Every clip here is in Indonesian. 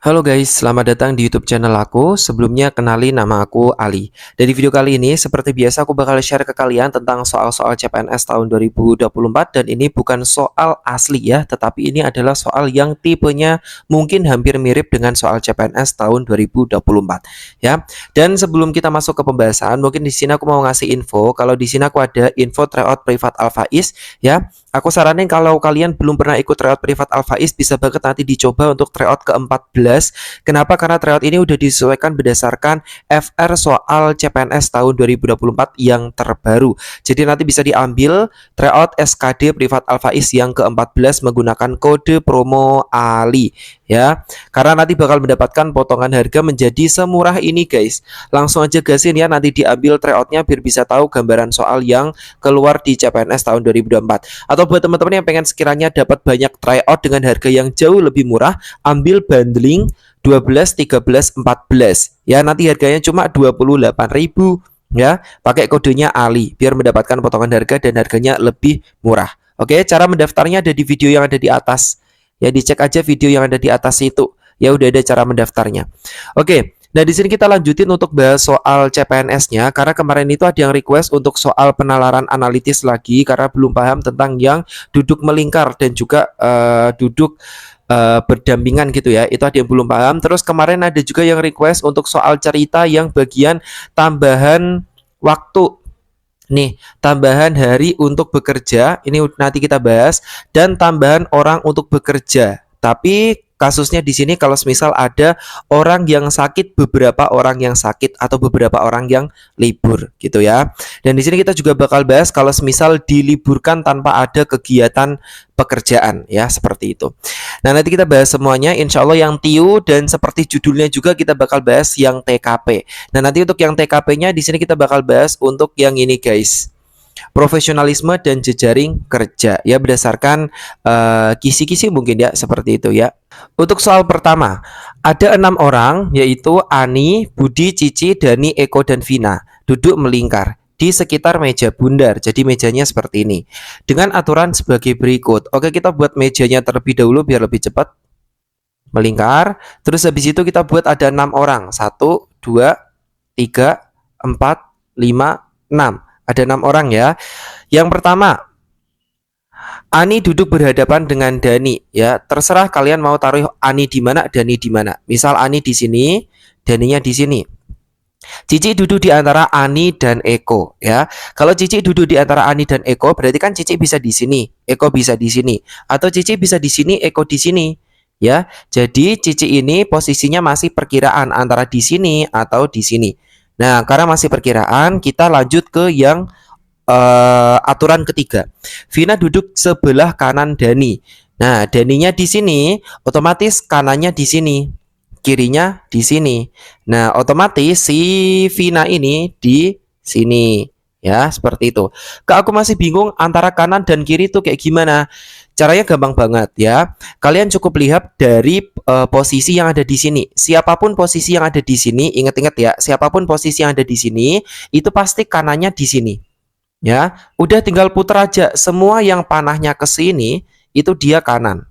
Halo guys, selamat datang di YouTube channel aku. Sebelumnya kenalin nama aku Ali. Dari video kali ini, seperti biasa aku bakal share ke kalian tentang soal-soal CPNS tahun 2024 dan ini bukan soal asli ya, tetapi ini adalah soal yang tipenya mungkin hampir mirip dengan soal CPNS tahun 2024 ya. Dan sebelum kita masuk ke pembahasan, mungkin di sini aku mau ngasih info kalau di sini aku ada info tryout privat Alfaiz ya. Aku saranin kalau kalian belum pernah ikut tryout privat Alfaiz bisa banget nanti dicoba untuk tryout ke-14. Kenapa? Karena tryout ini udah disesuaikan berdasarkan FR soal CPNS tahun 2024 yang terbaru. Jadi nanti bisa diambil tryout SKD privat Alfaiz yang ke-14 menggunakan kode promo Ali ya. Karena nanti bakal mendapatkan potongan harga menjadi semurah ini guys. Langsung aja gasin ya, nanti diambil tryoutnya biar bisa tahu gambaran soal yang keluar di CPNS tahun 2024. Atau buat teman-teman yang pengen sekiranya dapat banyak tryout dengan harga yang jauh lebih murah, ambil bundling 12, 13, 14 ya, nanti harganya cuma 28.000 ya, pakai kodenya Ali biar mendapatkan potongan harga dan harganya lebih murah. Oke, cara mendaftarnya ada di video yang ada di atas ya, dicek aja video yang ada di atas itu ya, udah ada cara mendaftarnya. Oke, nah, di sini kita lanjutin untuk bahas soal CPNS-nya karena kemarin itu ada yang request untuk soal penalaran analitis lagi karena belum paham tentang yang duduk melingkar dan juga duduk berdampingan gitu ya. Itu ada yang belum paham. Terus kemarin ada juga yang request untuk soal cerita yang bagian tambahan waktu. Nih, tambahan hari untuk bekerja, ini nanti kita bahas, dan tambahan orang untuk bekerja. Tapi kasusnya di sini kalau misal ada orang yang sakit, beberapa orang yang sakit atau beberapa orang yang libur gitu ya. Dan di sini kita juga bakal bahas kalau misal diliburkan tanpa ada kegiatan pekerjaan ya, seperti itu. Nah, nanti kita bahas semuanya insya Allah yang TIU dan seperti judulnya juga kita bakal bahas yang TKP. Nah, nanti untuk yang TKP-nya di sini kita bakal bahas untuk yang ini guys. Profesionalisme dan jejaring kerja ya, berdasarkan kisi-kisi mungkin ya, seperti itu ya. Untuk soal pertama, ada 6 orang yaitu Ani, Budi, Cici, Dani, Eko, dan Vina duduk melingkar di sekitar meja bundar. Jadi mejanya seperti ini dengan aturan sebagai berikut. Oke, kita buat mejanya terlebih dahulu biar lebih cepat melingkar. Terus habis itu kita buat ada 6 orang. 1, 2, 3, 4, 5, 6. Ada 6 orang ya. Yang pertama, Ani duduk berhadapan dengan Dani ya. Terserah kalian mau taruh Ani di mana, Dani di mana. Misal Ani di sini, Daninya di sini. Cici duduk di antara Ani dan Eko ya. Kalau Cici duduk di antara Ani dan Eko, berarti kan Cici bisa di sini, Eko bisa di sini, atau Cici bisa di sini, Eko di sini ya. Jadi Cici ini posisinya masih perkiraan antara di sini atau di sini. Nah, karena masih perkiraan, kita lanjut ke yang aturan ketiga. Vina duduk sebelah kanan Dani. Nah, Daninya di sini, otomatis kanannya di sini, kirinya di sini. Nah, otomatis si Vina ini di sini. Ya, seperti itu. Kak, aku masih bingung antara kanan dan kiri itu kayak gimana. Caranya gampang banget ya. Kalian cukup lihat dari posisi yang ada di sini. Siapapun posisi yang ada di sini, ingat-ingat ya, siapapun posisi yang ada di sini, itu pasti kanannya di sini. Ya, udah tinggal putar aja. Semua yang panahnya ke sini itu dia kanan.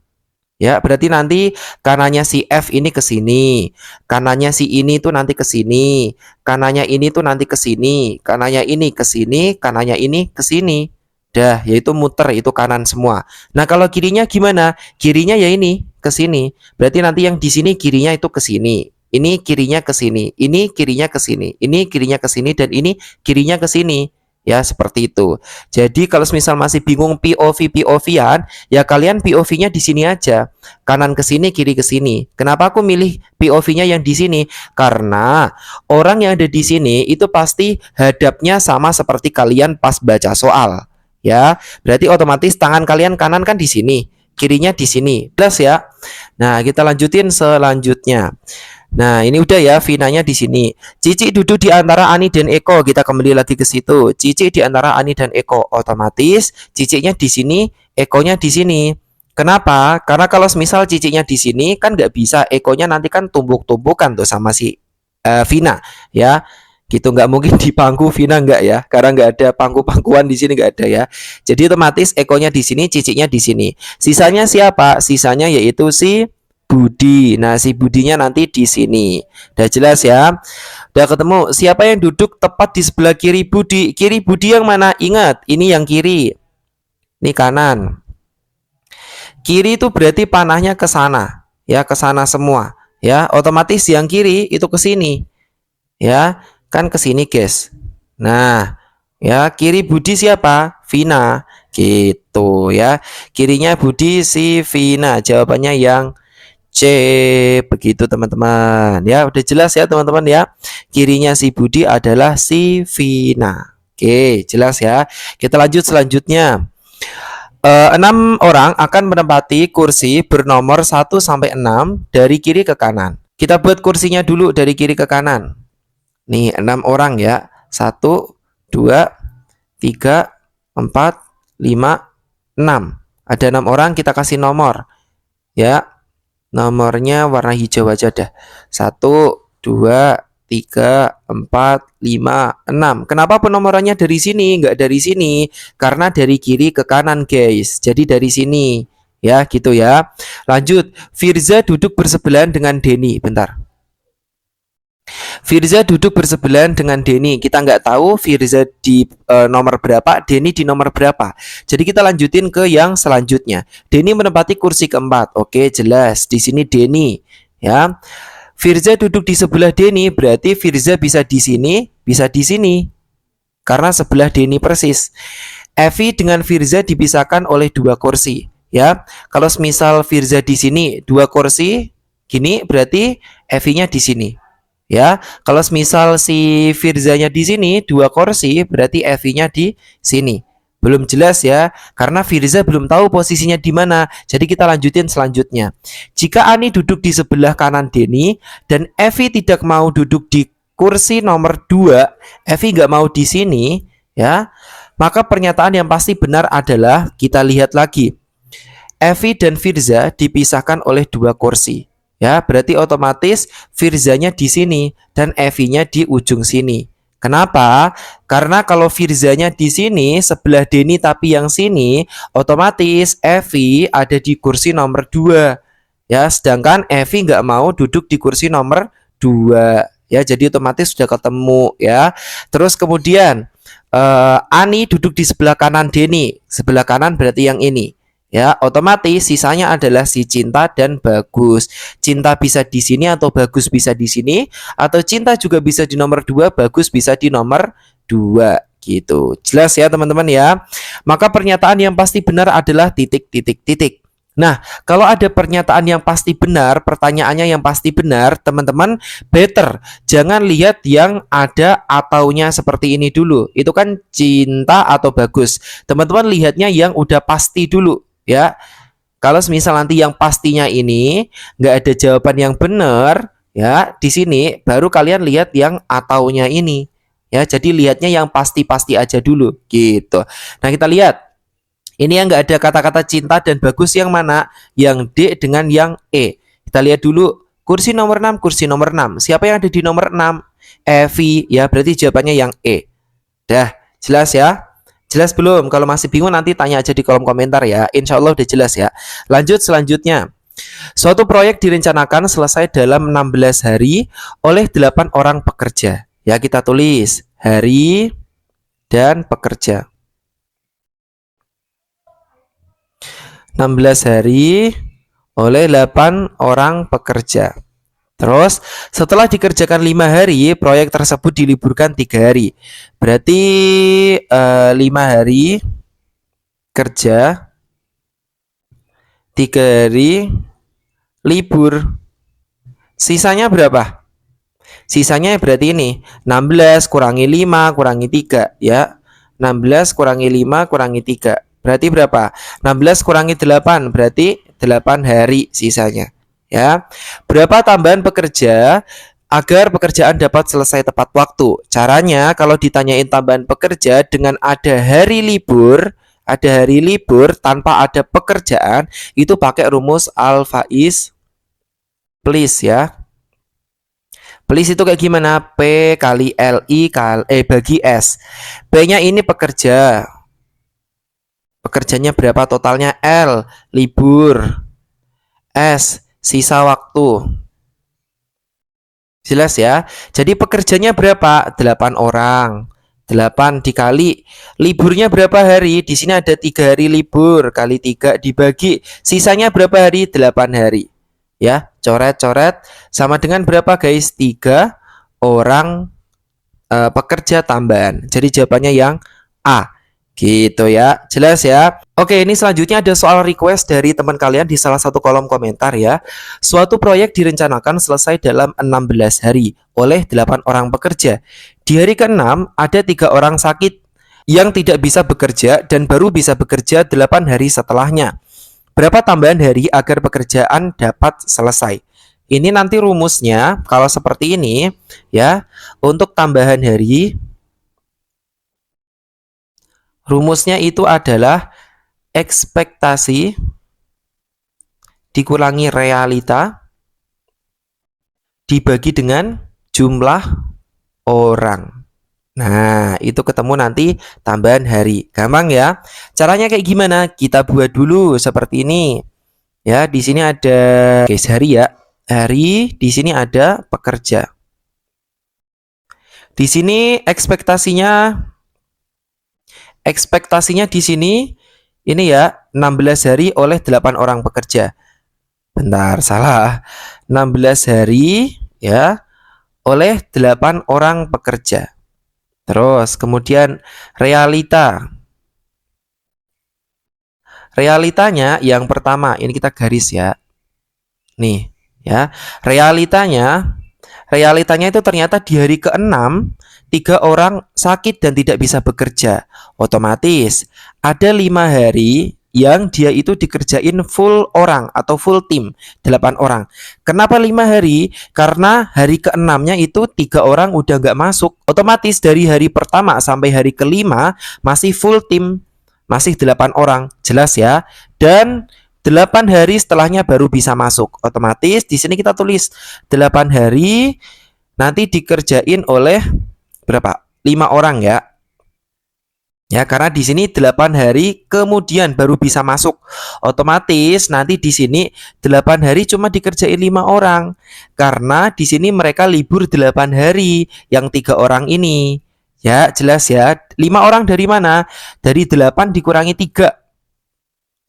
Ya, berarti nanti kanannya si F ini ke sini, kanannya si ini tuh nanti ke sini, kanannya ini tuh nanti ke sini, kanannya ini ke sini, kanannya ini ke sini. Dah, yaitu muter, itu kanan semua. Nah, kalau kirinya gimana? Kirinya ya ini ke sini. Berarti nanti yang di sini kirinya itu ke sini. Ini kirinya ke sini, ini kirinya ke sini, ini kirinya ke sini, dan ini kirinya ke sini. Ya, seperti itu. Jadi kalau misal masih bingung POV-an, ya kalian POV-nya di sini aja. Kanan ke sini, kiri ke sini. Kenapa aku milih POV-nya yang di sini? Karena orang yang ada di sini itu pasti hadapnya sama seperti kalian pas baca soal. Ya, berarti otomatis tangan kalian kanan kan di sini, kirinya di sini. Jelas ya? Nah, kita lanjutin selanjutnya. Nah, ini udah ya, Vinanya di sini. Cici duduk di antara Ani dan Eko. Kita kembali lagi ke situ. Cici di antara Ani dan Eko. Otomatis cicinya di sini, Ekonya di sini. Kenapa? Karena kalau misal cicinya di sini kan nggak bisa, Ekonya nanti kan tumbuk-tumbukan tuh sama si Vina, ya. Gitu, nggak mungkin di pangku Vina, nggak ya, karena nggak ada pangku-pangkuan di sini, nggak ada ya. Jadi otomatis Ekonya di sini, cicinya di sini. Sisanya siapa? Sisanya yaitu si Budi. Nah, si Budinya nanti di sini. Udah jelas ya? Udah ketemu. Siapa yang duduk tepat di sebelah kiri Budi? Kiri Budi yang mana? Ingat, ini yang kiri. Ini kanan. Kiri itu berarti panahnya ke sana, ya, ke sana semua. Ya, otomatis yang kiri itu ke sini. Ya, kan ke sini, guys. Nah, ya, kiri Budi siapa? Vina. Gitu ya. Kirinya Budi si Vina. Jawabannya yang C. Begitu teman-teman. Ya, udah jelas ya teman-teman ya. Kirinya si Budi adalah si Vina. Oke, jelas ya. Kita lanjut selanjutnya. 6 orang akan menempati kursi bernomor 1 sampai 6 dari kiri ke kanan. Kita buat kursinya dulu dari kiri ke kanan. Nih, 6 orang ya. 1, 2, 3, 4, 5, 6. Ada 6 orang, kita kasih nomor. Ya, nomornya warna hijau aja dah. 1, 2, 3, 4, 5, 6. Kenapa penomorannya dari sini, nggak dari sini? Karena dari kiri ke kanan, guys. Jadi dari sini. Ya, gitu ya. Lanjut. Firza duduk bersebelahan dengan Denny. Bentar. Firza duduk bersebelahan dengan Denny. Kita nggak tahu Firza di nomor berapa, Denny di nomor berapa. Jadi kita lanjutin ke yang selanjutnya. Denny menempati kursi keempat. Oke, jelas. Di sini Denny. Ya. Firza duduk di sebelah Denny, berarti Firza bisa di sini, bisa di sini. Karena sebelah Denny persis. Evi dengan Firza dipisahkan oleh 2 kursi. Ya, kalau misal Firza di sini 2 kursi, gini berarti Evi-nya di sini. Ya, kalau misal si Firzanya di sini 2 kursi, berarti Evi-nya di sini. Belum jelas ya, karena Firza belum tahu posisinya di mana. Jadi kita lanjutin selanjutnya. Jika Ani duduk di sebelah kanan Denny dan Evi tidak mau duduk di kursi nomor 2, Evi nggak mau di sini, ya, maka pernyataan yang pasti benar adalah kita lihat lagi. Evi dan Firza dipisahkan oleh 2 kursi. Ya, berarti otomatis Firzanya di sini dan Evi-nya di ujung sini. Kenapa? Karena kalau Firzanya di sini sebelah Denny tapi yang sini, otomatis Evi ada di kursi nomor 2. Ya, sedangkan Evi nggak mau duduk di kursi nomor 2. Ya, jadi otomatis sudah ketemu ya. Terus kemudian Ani duduk di sebelah kanan Denny. Sebelah kanan berarti yang ini. Ya, otomatis sisanya adalah si Cinta dan Bagus. Cinta bisa di sini atau Bagus bisa di sini, atau Cinta juga bisa di nomor 2, Bagus bisa di nomor 2 gitu. Jelas ya teman-teman ya. Maka pernyataan yang pasti benar adalah titik titik titik. Nah, kalau ada pernyataan yang pasti benar, pertanyaannya yang pasti benar, teman-teman better jangan lihat yang ada ataunya seperti ini dulu. Itu kan Cinta atau Bagus. Teman-teman lihatnya yang udah pasti dulu. Ya, kalau misal nanti yang pastinya ini nggak ada jawaban yang benar, ya di sini baru kalian lihat yang ataunya ini. Ya, jadi lihatnya yang pasti-pasti aja dulu, gitu. Nah kita lihat, ini yang nggak ada kata-kata Cinta dan Bagus yang mana? Yang D dengan yang E. Kita lihat dulu kursi nomor 6, kursi nomor 6. Siapa yang ada di nomor 6? Evi, ya berarti jawabannya yang E. Dah, jelas ya? Jelas belum? Kalau masih bingung nanti tanya aja di kolom komentar ya. Insya Allah udah jelas ya. Lanjut selanjutnya. Suatu proyek direncanakan selesai dalam 16 hari oleh 8 orang pekerja. Ya kita tulis hari dan pekerja. 16 hari oleh 8 orang pekerja. Terus setelah dikerjakan 5 hari, proyek tersebut diliburkan 3 hari. Berarti 5 hari kerja, 3 hari libur. Sisanya berapa? Sisanya berarti ini 16 kurangi 5 kurangi 3 ya. 16 kurangi 5 kurangi 3. Berarti berapa? 16 kurangi 8 berarti 8 hari sisanya. Ya, berapa tambahan pekerja agar pekerjaan dapat selesai tepat waktu? Caranya kalau ditanyain tambahan pekerja dengan ada hari libur tanpa ada pekerjaan, itu pakai rumus al-faiz please ya. Please itu kayak gimana? P kali LI bagi S. P-nya ini pekerja. Pekerjanya berapa totalnya? L libur. S sisa waktu. Jelas ya. Jadi pekerjanya berapa? 8 orang. 8 dikali liburnya berapa hari? Di sini ada 3 hari libur, kali 3 dibagi. Sisanya berapa hari? 8 hari. Ya, coret-coret sama dengan berapa guys? 3 orang pekerja tambahan. Jadi jawabannya yang A. Gitu ya. Jelas ya. Oke, ini selanjutnya ada soal request dari teman kalian di salah satu kolom komentar ya. Suatu proyek direncanakan selesai dalam 16 hari oleh 8 orang pekerja. Di hari ke-6 ada 3 orang sakit yang tidak bisa bekerja dan baru bisa bekerja 8 hari setelahnya. Berapa tambahan hari agar pekerjaan dapat selesai? Ini nanti rumusnya kalau seperti ini ya. Untuk tambahan hari, rumusnya itu adalah ekspektasi dikurangi realita dibagi dengan jumlah orang. Nah, itu ketemu nanti tambahan hari. Gampang ya. Caranya kayak gimana? Kita buat dulu seperti ini. Ya, di sini ada guys hari ya. Hari, di sini ada pekerja. Di sini ekspektasinya di sini ini ya 16 hari oleh 8 orang pekerja. Bentar, salah. 16 hari ya oleh 8 orang pekerja. Terus kemudian realita. Realitanya yang pertama, ini kita garis ya. Nih, ya. Realitanya itu ternyata di hari ke-6 3 orang sakit dan tidak bisa bekerja. Otomatis ada 5 hari yang dia itu dikerjain full orang atau full tim 8 orang. Kenapa 5 hari? Karena hari ke-6-nya itu 3 orang udah nggak masuk. Otomatis dari hari pertama sampai hari ke-5 masih full tim, masih 8 orang. Jelas ya. Dan 8 hari setelahnya baru bisa masuk. Otomatis di sini kita tulis 8 hari nanti dikerjain oleh berapa? 5 orang ya. Ya, karena di sini 8 hari kemudian baru bisa masuk. Otomatis nanti di sini 8 hari cuma dikerjain 5 orang. Karena di sini mereka libur 8 hari yang 3 orang ini. Ya, jelas ya. 5 orang dari mana? Dari 8 dikurangi 3.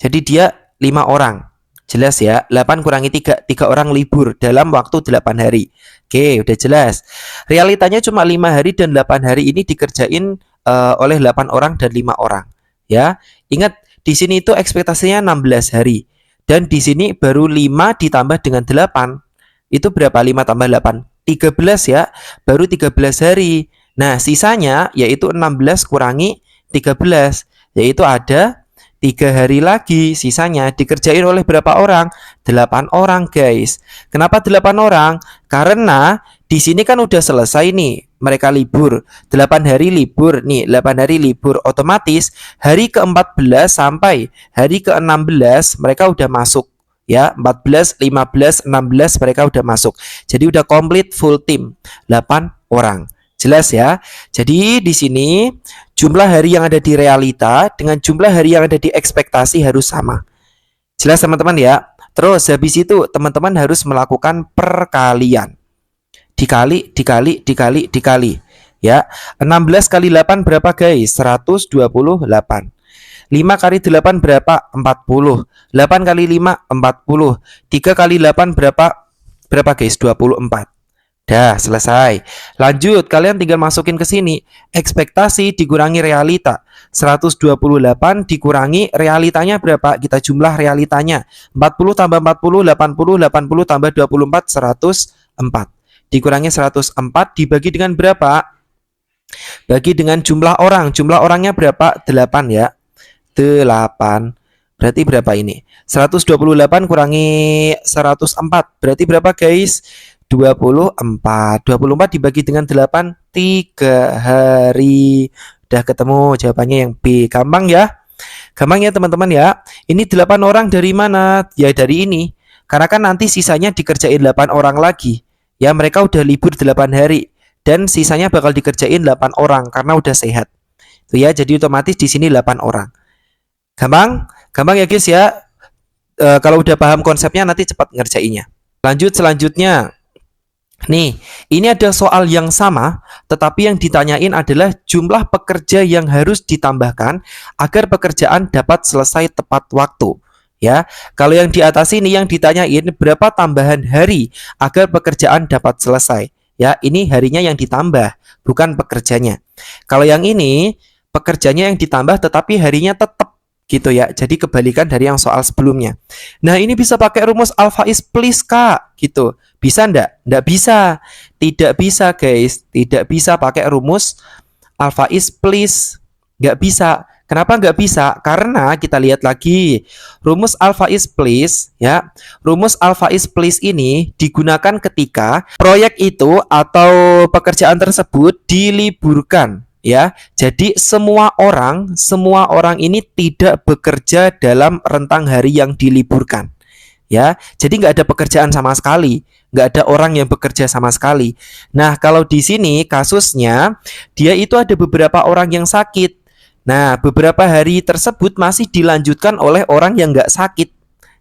Jadi dia 5 orang. Jelas ya, 8 kurangi 3, 3 orang libur dalam waktu 8 hari. Oke, udah jelas. Realitanya cuma 5 hari dan 8 hari ini dikerjain oleh 8 orang dan 5 orang. Ya, ingat di sini itu ekspektasinya 16 hari. Dan di sini baru 5 ditambah dengan 8. Itu berapa? 5 tambah 8? 13 ya, baru 13 hari. Nah, sisanya yaitu 16 kurangi 13, yaitu ada 3 hari lagi. Sisanya dikerjain oleh berapa orang? 8 orang guys. Kenapa 8 orang? Karena di sini kan udah selesai nih. Mereka libur 8 hari libur. Nih 8 hari libur. Otomatis hari ke-14 sampai hari ke-16 mereka udah masuk. Ya 14, 15, 16 mereka udah masuk. Jadi udah komplit full tim 8 orang. Jelas ya. Jadi di sini jumlah hari yang ada di realita dengan jumlah hari yang ada di ekspektasi harus sama. Jelas teman-teman ya. Terus habis itu teman-teman harus melakukan perkalian. Dikali. Ya. 16 kali 8 berapa guys? 128. 5 kali 8 berapa? 40. 8 kali 5 40. 3 kali 8 berapa guys? 24. Dah, selesai. Lanjut, kalian tinggal masukin ke sini. Ekspektasi dikurangi realita. 128 dikurangi realitanya berapa? Kita jumlah realitanya. 40 tambah 40, 80. 80 tambah 24, 104. Dikurangi 104 dibagi dengan berapa? Bagi dengan jumlah orang. Jumlah orangnya berapa? 8 ya. 8. Berarti berapa ini? 128 kurangi 104. Berarti berapa guys? 24. 24 dibagi dengan 8, 3 hari. Udah ketemu jawabannya yang B. Gampang ya? Gampang ya teman-teman ya. Ini 8 orang dari mana? Ya dari ini. Karena kan nanti sisanya dikerjain 8 orang lagi. Ya mereka udah libur 8 hari. Dan sisanya bakal dikerjain 8 orang karena udah sehat. Tuh ya, jadi otomatis di sini 8 orang. Gampang? Gampang ya guys ya. Kalau udah paham konsepnya nanti cepat ngerjainnya. Lanjut selanjutnya. Nih, ini ada soal yang sama, tetapi yang ditanyain adalah jumlah pekerja yang harus ditambahkan agar pekerjaan dapat selesai tepat waktu. Ya, kalau yang di atas ini yang ditanyain berapa tambahan hari agar pekerjaan dapat selesai. Ya, ini harinya yang ditambah, bukan pekerjanya. Kalau yang ini pekerjanya yang ditambah tetapi harinya tetap gitu ya. Jadi kebalikan dari yang soal sebelumnya. Nah, ini bisa pakai rumus alpha is please, Kak, gitu. Bisa ndak? Ndak bisa. Tidak bisa, guys. Tidak bisa pakai rumus alpha is please. Nggak bisa. Kenapa nggak bisa? Karena kita lihat lagi rumus alpha is please ya. Rumus alpha is please ini digunakan ketika proyek itu atau pekerjaan tersebut diliburkan ya. Jadi semua orang ini tidak bekerja dalam rentang hari yang diliburkan ya. Jadi nggak ada pekerjaan sama sekali, nggak ada orang yang bekerja sama sekali. Nah, kalau di sini kasusnya dia itu ada beberapa orang yang sakit. Nah, beberapa hari tersebut masih dilanjutkan oleh orang yang nggak sakit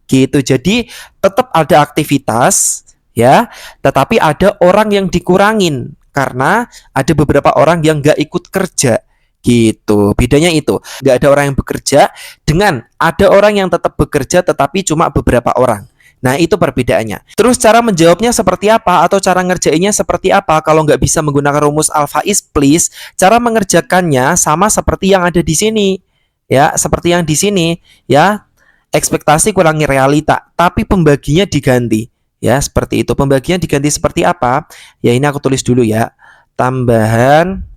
gitu. Jadi tetap ada aktivitas ya, tetapi ada orang yang dikurangin karena ada beberapa orang yang nggak ikut kerja gitu. Bedanya itu, nggak ada orang yang bekerja dengan ada orang yang tetap bekerja tetapi cuma beberapa orang. Nah, itu perbedaannya. Terus cara menjawabnya seperti apa atau cara ngerjainnya seperti apa kalau nggak bisa menggunakan rumus alpha is please, cara mengerjakannya sama seperti yang ada di sini. Ya, seperti yang di sini, ya. Ekspektasi kurangi realita, tapi pembaginya diganti. Ya, seperti itu. Pembagian diganti seperti apa? Ya, ini aku tulis dulu ya. Tambahan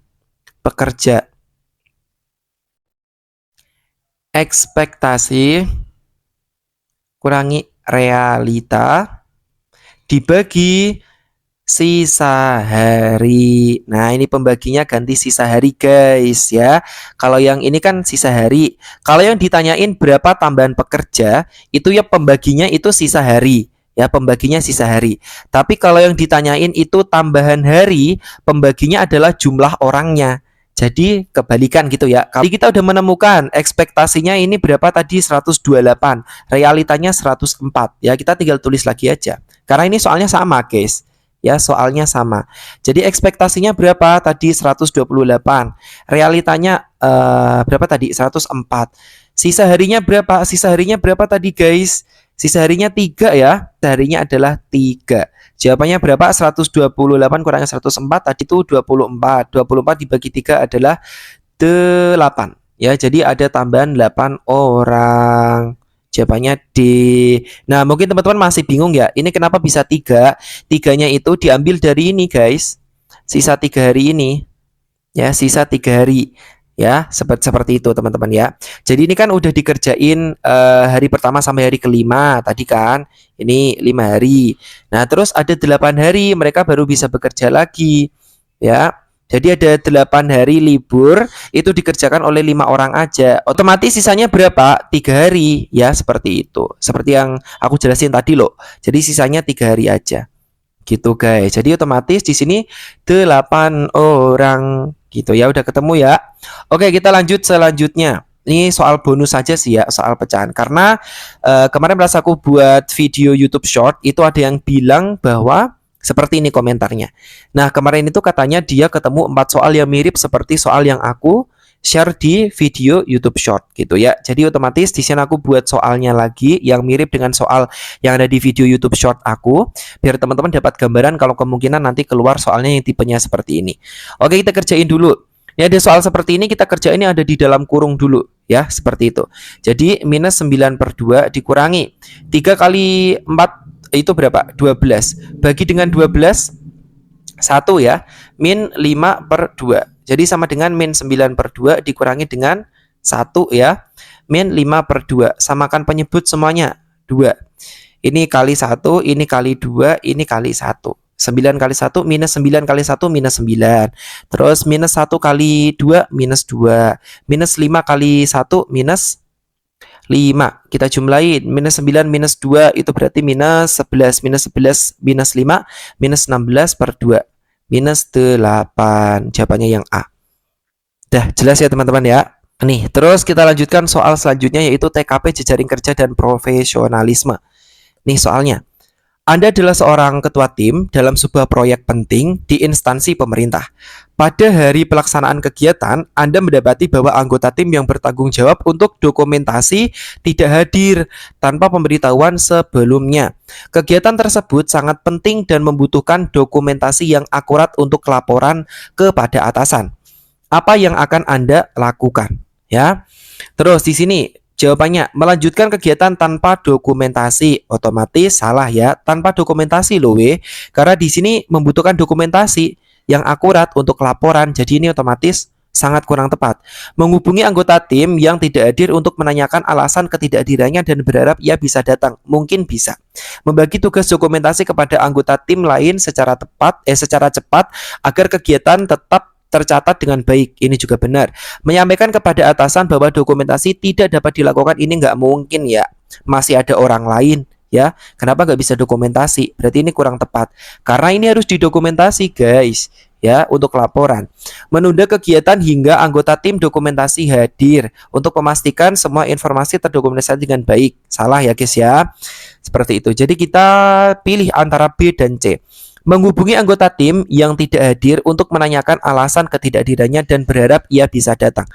pekerja. Ekspektasi kurangi realita dibagi sisa hari. Nah, ini pembaginya ganti sisa hari, guys ya. Kalau yang ini kan sisa hari. Kalau yang ditanyain berapa tambahan pekerja, itu ya pembaginya itu sisa hari. Ya, pembaginya sisa hari. Tapi kalau yang ditanyain itu tambahan hari, pembaginya adalah jumlah orangnya. Jadi kebalikan gitu ya. Kalau kita udah menemukan ekspektasinya ini berapa tadi 128, realitanya 104. Ya, kita tinggal tulis lagi aja. Karena ini soalnya sama, guys. Ya, soalnya sama. Jadi ekspektasinya berapa tadi 128. Realitanya berapa tadi 104. Sisa harinya berapa? Sisa harinya berapa tadi, guys? Sisa harinya 3 ya. Harinya adalah 3. Jawabannya berapa? 128 kurangi 104 tadi itu 24. 24 dibagi 3 adalah 8. Ya, jadi ada tambahan 8 orang. Jawabannya D. Nah, mungkin teman-teman masih bingung ya. Ini kenapa bisa 3? Tiganya itu diambil dari ini, guys. Sisa 3 hari ini. Ya, sisa 3 hari. Ya, seperti itu teman-teman ya. Jadi ini kan udah dikerjain hari pertama sampai hari kelima tadi kan. Ini 5 hari. Nah, terus ada 8 hari mereka baru bisa bekerja lagi. Ya. Jadi ada 8 hari libur itu dikerjakan oleh 5 orang aja. Otomatis sisanya berapa? 3 hari. Ya, seperti itu. Seperti yang aku jelasin tadi loh. Jadi sisanya 3 hari aja. Gitu guys. Jadi otomatis di sini 8 orang gitu ya. Udah ketemu ya. Oke, kita lanjut selanjutnya. Ini soal bonus saja sih ya, soal pecahan. Karena kemarin pas aku buat video YouTube Short itu ada yang bilang bahwa seperti ini komentarnya. Nah, kemarin itu katanya dia ketemu 4 soal yang mirip seperti soal yang aku share di video YouTube Short gitu ya. Jadi otomatis di sini aku buat soalnya lagi yang mirip dengan soal yang ada di video YouTube Short aku biar teman-teman dapat gambaran kalau kemungkinan nanti keluar soalnya yang tipenya seperti ini. Oke, kita kerjain dulu. Ya, ada soal seperti ini kita kerjain ini ada di dalam kurung dulu ya, seperti itu. Jadi minus 9/2 dikurangi 3 kali 4 itu berapa? 12. Bagi dengan 12 1 ya. Min 5/2. Jadi sama dengan min 9/2 dikurangi dengan 1 ya. Min 5/2. Samakan penyebut semuanya 2. Ini kali 1, ini kali 2, ini kali 1. 9 kali 1 minus 9 kali 1 minus 9. Terus minus 1 kali 2 minus 2. Minus 5 kali 1 minus 5. Kita jumlahin. Minus 9 minus 2 itu berarti minus 11. Minus 11 minus 5 minus 16/2. Minus 8. Jawabannya yang A. Dah jelas ya teman-teman ya. Nih, terus kita lanjutkan soal selanjutnya yaitu TKP jejaring kerja dan profesionalisme. Nih soalnya, Anda adalah seorang ketua tim dalam sebuah proyek penting di instansi pemerintah. Pada hari pelaksanaan kegiatan, Anda mendapati bahwa anggota tim yang bertanggung jawab untuk dokumentasi tidak hadir tanpa pemberitahuan sebelumnya. Kegiatan tersebut sangat penting dan membutuhkan dokumentasi yang akurat untuk laporan kepada atasan. Apa yang akan Anda lakukan? Ya. Terus di sini jawabannya, melanjutkan kegiatan tanpa dokumentasi. Otomatis salah ya, tanpa dokumentasi loh we. Karena di sini membutuhkan dokumentasi yang akurat untuk laporan. Jadi ini otomatis sangat kurang tepat. Menghubungi anggota tim yang tidak hadir untuk menanyakan alasan ketidakhadirannya dan berharap ia bisa datang. Mungkin bisa. Membagi tugas dokumentasi kepada anggota tim lain secara cepat agar kegiatan tetap tercatat dengan baik. Ini juga benar. Menyampaikan kepada atasan bahwa dokumentasi tidak dapat dilakukan ini nggak mungkin ya. Masih ada orang lain ya. Kenapa nggak bisa dokumentasi? Berarti ini kurang tepat. Karena ini harus didokumentasi guys ya untuk laporan. Menunda kegiatan hingga anggota tim dokumentasi hadir untuk memastikan semua informasi terdokumentasi dengan baik. Salah ya guys ya. Seperti itu. Jadi kita pilih antara B dan C. Menghubungi anggota tim yang tidak hadir untuk menanyakan alasan ketidakhadirannya dan berharap ia bisa datang.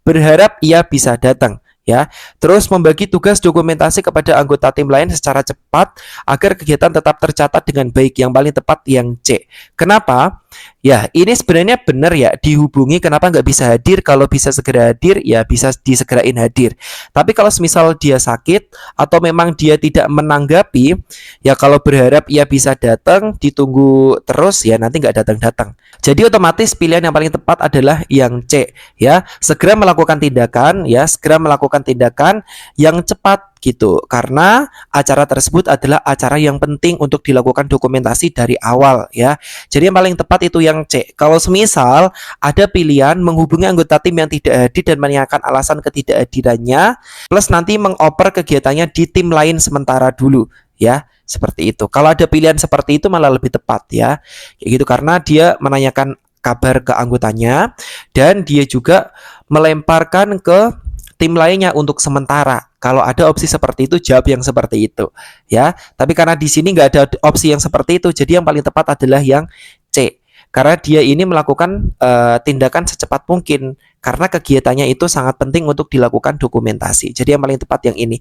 Berharap ia bisa datang ya. Terus membagi tugas dokumentasi kepada anggota tim lain secara cepat agar kegiatan tetap tercatat dengan baik. Yang paling tepat yang C. Kenapa? Ya, ini sebenarnya benar ya, dihubungi kenapa nggak bisa hadir. Kalau bisa segera hadir, ya bisa disegerain hadir. Tapi kalau misal dia sakit atau memang dia tidak menanggapi, ya kalau berharap ia bisa datang, ditunggu terus, ya nanti nggak datang-datang. Jadi otomatis pilihan yang paling tepat adalah yang C, ya. Segera melakukan tindakan, ya, segera melakukan tindakan yang cepat gitu. Karena acara tersebut adalah acara yang penting untuk dilakukan dokumentasi dari awal, ya. Jadi yang paling tepat itu yang C. Kalau semisal ada pilihan menghubungi anggota tim yang tidak hadir dan menanyakan alasan ketidakhadirannya, plus nanti mengoper kegiatannya di tim lain sementara dulu, ya. Seperti itu. Kalau ada pilihan seperti itu malah lebih tepat ya. Kayak gitu karena dia menanyakan kabar ke anggotanya dan dia juga melemparkan ke tim lainnya untuk sementara. Kalau ada opsi seperti itu, jawab yang seperti itu, ya. Tapi karena di sini nggak ada opsi yang seperti itu, jadi yang paling tepat adalah yang C. Karena dia ini melakukan tindakan secepat mungkin, karena kegiatannya itu sangat penting untuk dilakukan dokumentasi. Jadi yang paling tepat yang ini.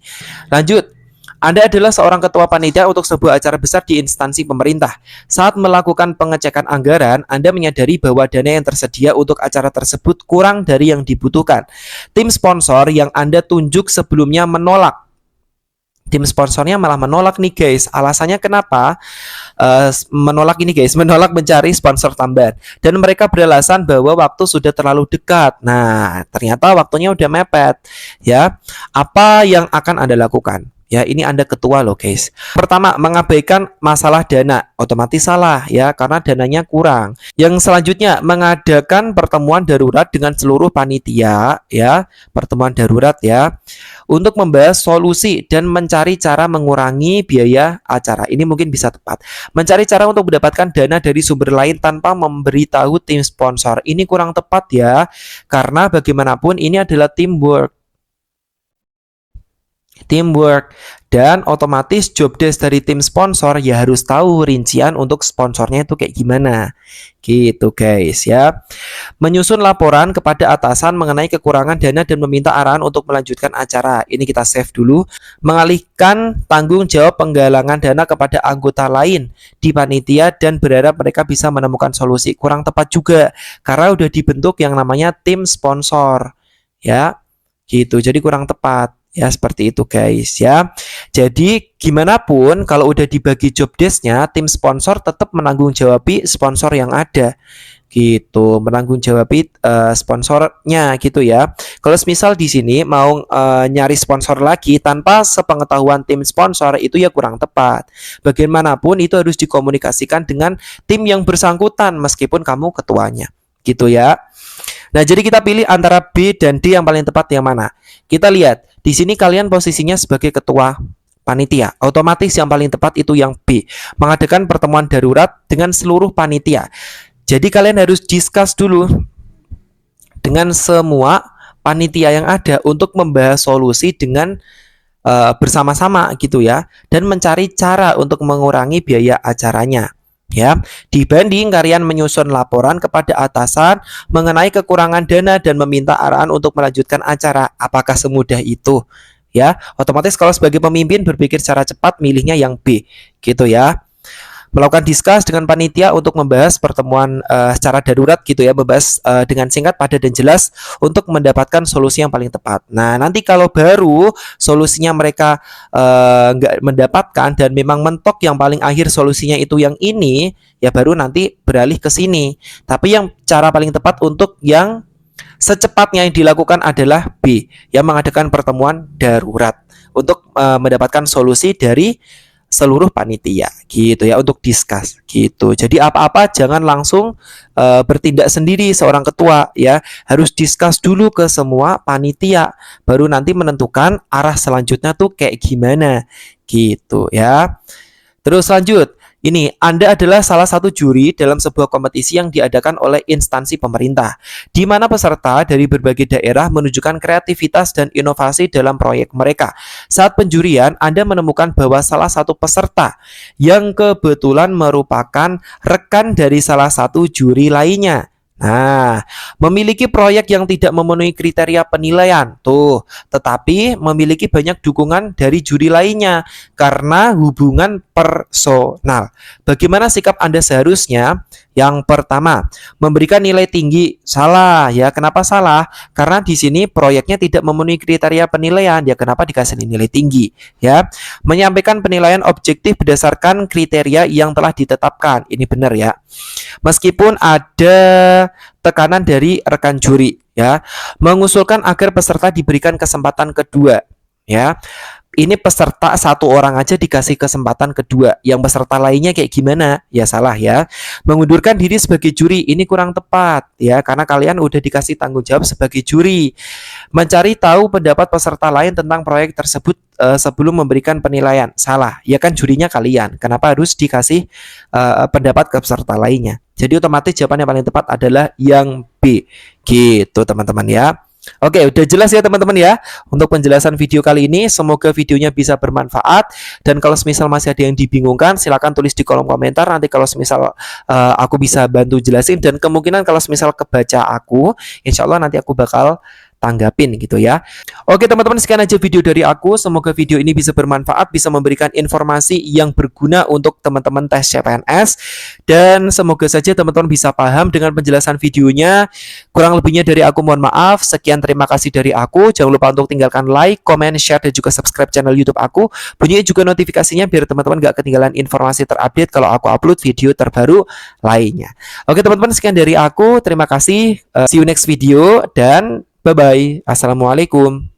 Lanjut. Anda adalah seorang ketua panitia untuk sebuah acara besar di instansi pemerintah. Saat melakukan pengecekan anggaran, Anda menyadari bahwa dana yang tersedia untuk acara tersebut kurang dari yang dibutuhkan. Tim sponsor yang Anda tunjuk sebelumnya menolak. Tim sponsornya malah menolak nih guys. Alasannya kenapa? Menolak ini guys, menolak mencari sponsor tambahan. Dan mereka beralasan bahwa waktu sudah terlalu dekat. Nah, ternyata waktunya udah mepet. Ya, apa yang akan Anda lakukan? Ya, ini Anda ketua loh guys. Pertama, mengabaikan masalah dana. Otomatis salah ya, karena dananya kurang. Yang selanjutnya, mengadakan pertemuan darurat dengan seluruh panitia ya, pertemuan darurat ya, untuk membahas solusi dan mencari cara mengurangi biaya acara. Ini mungkin bisa tepat. Mencari cara untuk mendapatkan dana dari sumber lain tanpa memberitahu tim sponsor. Ini kurang tepat ya, karena bagaimanapun ini adalah teamwork dan otomatis job desk dari tim sponsor ya harus tahu rincian untuk sponsornya itu kayak gimana gitu guys ya. Menyusun laporan kepada atasan mengenai kekurangan dana dan meminta arahan untuk melanjutkan acara. Ini kita save dulu. Mengalihkan tanggung jawab penggalangan dana kepada anggota lain di panitia dan berharap mereka bisa menemukan solusi. Kurang tepat juga karena udah dibentuk yang namanya tim sponsor ya gitu, jadi kurang tepat. Ya seperti itu guys ya. Jadi gimana pun kalau udah dibagi job desk-nya, tim sponsor tetap menanggung jawabi sponsor yang ada gitu, menanggung jawabi sponsornya gitu ya. Kalau misal di sini mau nyari sponsor lagi tanpa sepengetahuan tim sponsor itu ya kurang tepat. Bagaimanapun itu harus dikomunikasikan dengan tim yang bersangkutan meskipun kamu ketuanya gitu ya. Nah, jadi kita pilih antara B dan D yang paling tepat yang mana? Kita lihat, di sini kalian posisinya sebagai ketua panitia. Otomatis yang paling tepat itu yang B, mengadakan pertemuan darurat dengan seluruh panitia. Jadi kalian harus discuss dulu dengan semua panitia yang ada untuk membahas solusi dengan bersama-sama gitu ya, dan mencari cara untuk mengurangi biaya acaranya. Ya, dibanding kalian menyusun laporan kepada atasan mengenai kekurangan dana dan meminta arahan untuk melanjutkan acara. Apakah semudah itu? Ya, otomatis kalau sebagai pemimpin berpikir secara cepat, milihnya yang B, gitu ya. Melakukan diskus dengan panitia untuk membahas pertemuan secara darurat gitu ya, membahas dengan singkat, padat dan jelas untuk mendapatkan solusi yang paling tepat. Nah, nanti kalau baru solusinya mereka nggak mendapatkan dan memang mentok yang paling akhir solusinya itu yang ini, ya baru nanti beralih ke sini. Tapi yang cara paling tepat untuk yang secepatnya yang dilakukan adalah B, yang mengadakan pertemuan darurat untuk mendapatkan solusi dari seluruh panitia gitu ya, untuk diskus gitu. Jadi apa-apa jangan langsung bertindak sendiri seorang ketua ya, harus diskus dulu ke semua panitia, baru nanti menentukan arah selanjutnya tuh kayak gimana gitu ya. Terus lanjut, ini Anda adalah salah satu juri dalam sebuah kompetisi yang diadakan oleh instansi pemerintah, di mana peserta dari berbagai daerah menunjukkan kreativitas dan inovasi dalam proyek mereka. Saat penjurian, Anda menemukan bahwa salah satu peserta yang kebetulan merupakan rekan dari salah satu juri lainnya. Nah, memiliki proyek yang tidak memenuhi kriteria penilaian, tuh, tetapi memiliki banyak dukungan dari juri lainnya karena hubungan personal. Bagaimana sikap Anda seharusnya? Yang pertama, memberikan nilai tinggi. Salah ya. Kenapa salah? Karena di sini proyeknya tidak memenuhi kriteria penilaian. Ya, kenapa dikasih nilai tinggi? Ya, menyampaikan penilaian objektif berdasarkan kriteria yang telah ditetapkan. Ini benar ya. Meskipun ada tekanan dari rekan juri ya, mengusulkan agar peserta diberikan kesempatan kedua ya. Ini peserta satu orang aja dikasih kesempatan kedua, yang peserta lainnya kayak gimana? Ya salah ya. Mengundurkan diri sebagai juri ini kurang tepat ya, karena kalian udah dikasih tanggung jawab sebagai juri. Mencari tahu pendapat peserta lain tentang proyek tersebut sebelum memberikan penilaian. Salah, ya kan jurinya kalian. Kenapa harus dikasih pendapat ke peserta lainnya? Jadi otomatis jawaban yang paling tepat adalah yang B. Gitu teman-teman ya. Oke, udah jelas ya teman-teman ya untuk penjelasan video kali ini. Semoga videonya bisa bermanfaat. Dan kalau semisal masih ada yang dibingungkan, silahkan tulis di kolom komentar. Nanti kalau semisal aku bisa bantu jelasin. Dan kemungkinan kalau semisal kebaca aku, insya Allah nanti aku bakal tanggapin gitu ya. Oke teman-teman, sekian aja video dari aku. Semoga video ini bisa bermanfaat, bisa memberikan informasi yang berguna untuk teman-teman tes CPNS, dan semoga saja teman-teman bisa paham dengan penjelasan videonya. Kurang lebihnya dari aku mohon maaf. Sekian, terima kasih dari aku. Jangan lupa untuk tinggalkan like, comment, share, dan juga subscribe channel YouTube aku. Bunyiin juga notifikasinya biar teman-teman gak ketinggalan informasi terupdate kalau aku upload video terbaru lainnya. Oke teman-teman, sekian dari aku. Terima kasih. See you next video dan bye-bye. Assalamualaikum.